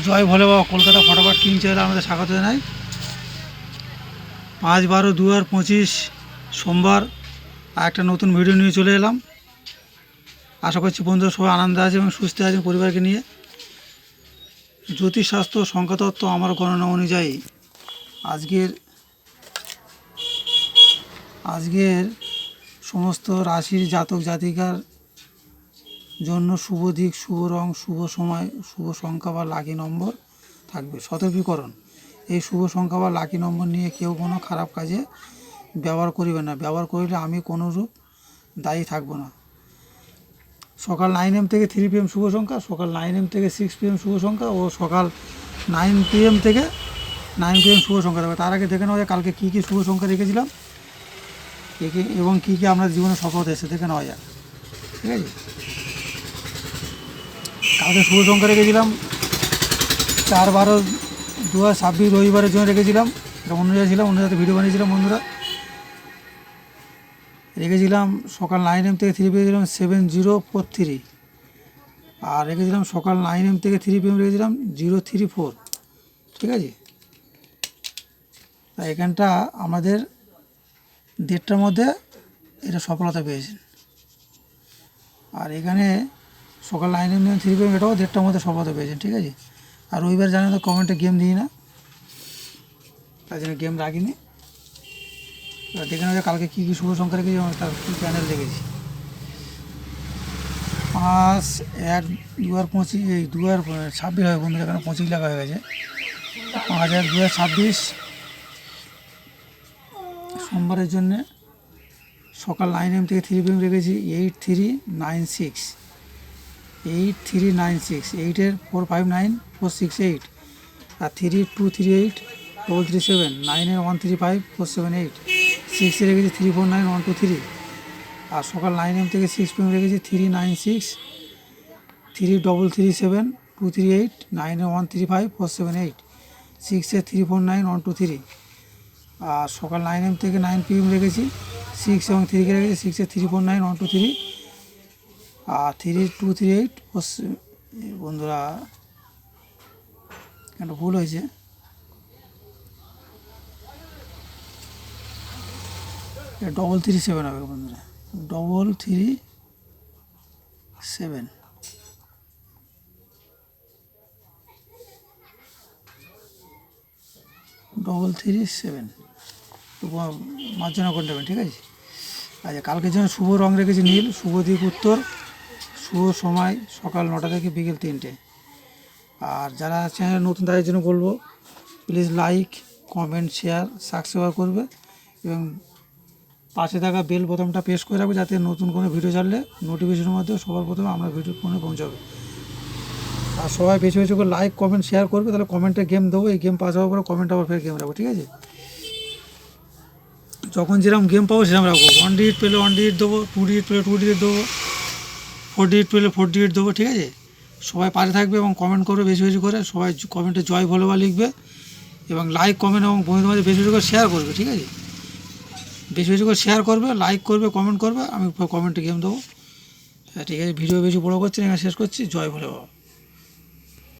জয় ভোলে বাবা। কলকাতা ফটাফট কিং চ্যানেলে আমাদের স্বাগত জানাই। 5/12/2025 সোমবার একটা নতুন ভিডিও নিয়ে চলে এলাম। আশা করছি বন্ধুরা সবাই আনন্দে আছে এবং সুস্থ আছেন পরিবারকে নিয়ে। জ্যোতিষশাস্ত্র সংখ্যাতত্ত্ব আমার গণনা অনুযায়ী আজকের সমস্ত রাশির জাতক জাতিকার জন্য শুভ দিক, শুভ রং, শুভ সময়, শুভ সংখ্যা বা লাকি নম্বর থাকবে। সতর্কীকরণ: এই শুভ সংখ্যা বা লাকি নম্বর নিয়ে কেউ কোনো খারাপ কাজে ব্যবহার করিবে না। ব্যবহার করলে আমি কোনোরূপ দায়ী থাকব না। সকাল 9 AM থেকে 3 PM শুভ সংখ্যা, সকাল 9 AM থেকে 6 PM শুভ সংখ্যা ও সকাল 9 PM থেকে 9 PM শুভ সংখ্যা থাকবে। তার আগে দেখে নেওয়া যায় কালকে কী কী শুভ সংখ্যা রেখেছিলাম এবং কী কী আপনার জীবনে সফলতা এসে দেখে নেওয়া যায়। ঠিক আছে, কালকে শুভ সংখ্যা রেখেছিলাম 4/12/2026 রবিবারের জন্য রেখেছিলাম। এটা অন্যরা ছিলাম, অন্যরাতে ভিডিও বানিয়েছিলাম বন্ধুরা। রেখেছিলাম সকাল 9 AM থেকে 3 PM রেখেছিলাম 7043, আর রেখেছিলাম সকাল 9 AM থেকে 3 PM রেখেছিলাম 034। ঠিক আছে, তা এখানটা আমাদের 1:30টার মধ্যে এটা সফলতা পেয়েছেন। আর এখানে সকাল 9 AM 3 PM এটাও 1:30টার মধ্যে সফলতা পেয়েছেন। ঠিক আছে, আর রবিবার জানেন তো কমেন্টে গেম দিই না, তাই জন্য গেম রাখিনি। এবার দেখে নেওয়া যায় কালকে কী কী শুভ সংখ্যা রেখেছি এবং তার কী প্যানেল রেখেছি। 5/1/2025 এই 2026 হবে বন্ধুরা, এখানে 25 লেখা হয়ে গেছে। 5/1/2026 সোমবারের জন্যে সকাল 9 AM থেকে 3 PM রেখেছি 8396, 8396, 8-এর 459468, আর 3238 337, 9-এর 135 478, 6-এ রেখেছি 349123, আর সকাল 9 AM থেকে 6 PM রেখেছি 396, 3337 238, 9-এর 135 478, 6-এ 349123, আর সকাল 9 AM থেকে 9 PM রেখেছি 6 এবং 3-কে রেখেছি 6-এ 349123, আর 3238 বন্ধুরা একটা ভুল হয়েছে, এটা 337 হবে বন্ধুরা, 337। তো মার্জনা করে নেবেন। ঠিক আছে, আচ্ছা কালকের জন্য শুভ রং রেখেছি নীল, শুভ দিক উত্তর, শুভ সময় সকাল 9টা থেকে বিকেল 3টে। আর যারা চ্যানেল নতুন তাদের জন্য বলবো please like, comment, share, subscribe করবে এবং পাশে থাকা বেল বোতামটা প্রেস করে রাখবে যাতে নতুন কোনো ভিডিও ছাড়লে নোটিফিকেশনের মাধ্যমে সবার প্রথমে আমরা ভিডিও ফোনে পৌঁছাবে। আর সবাই বেশি বেশি করে লাইক, কমেন্ট, শেয়ার করবে, তাহলে কমেন্টে গেম দেবো, এই গেম পাস হওয়ার পরে কমেন্ট আবার ফের গেম রাখবো। ঠিক আছে, যখন যেরকম গেম পাবো সেরকম রাখবো। 1 digit পেলে 1 digit দেবো, 2 digit পেলে 2 digit দেবো, 4 digit পেলে 4 digit দেবো। ঠিক আছে, সবাই পাশে থাকবে এবং কমেন্ট করবে বেশি বেশি করে, সবাই কমেন্টে জয় ভোলে বাবা লিখবে এবং লাইক, কমেন্ট এবং বন্ধুদের মাঝে বেশি বেশি করে শেয়ার করবে। ঠিক আছে, বেশি বেশি করে শেয়ার করবে, লাইক করবে, কমেন্ট করবে, আমি কমেন্টে গেম দেবো। ঠিক আছে, ভিডিও বেশি বড়ো করছি না, শেষ করছি। জয় ভোলে বাবা।